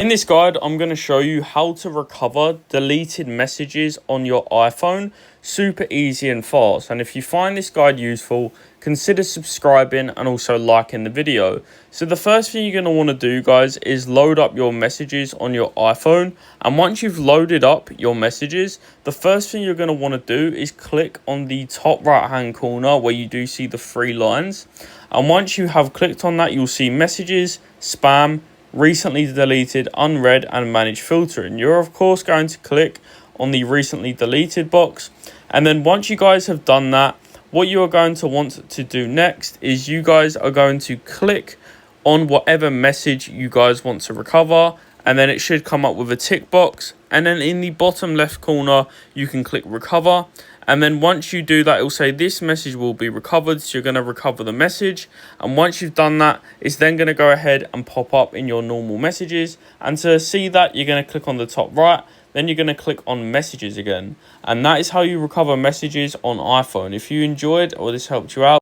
In this guide, I'm going to show you how to recover deleted messages on your iPhone. Super easy and fast. And if you find this guide useful, consider subscribing and also liking the video. So the first thing you're going to want to do, guys, is load up your messages on your iPhone. And once you've loaded up your messages, the first thing you're going to want to do is click on the top right hand corner where you do see the three lines. And once you have clicked on that, you'll see messages, spam, recently deleted, unread, and manage filtering. You're of course going to click on the recently deleted box, and then once you guys have done that, what you are going to want to do next is you guys are going to click on whatever message you guys want to recover, and then it should come up with a tick box, and then in the bottom left corner you can click recover. And then once you do that, it will say this message will be recovered. So you're going to recover the message. And once you've done that, it's then going to go ahead and pop up in your normal messages. And to see that, you're going to click on the top right. Then you're going to click on messages again. And that is how you recover messages on iPhone. If you enjoyed or this helped you out,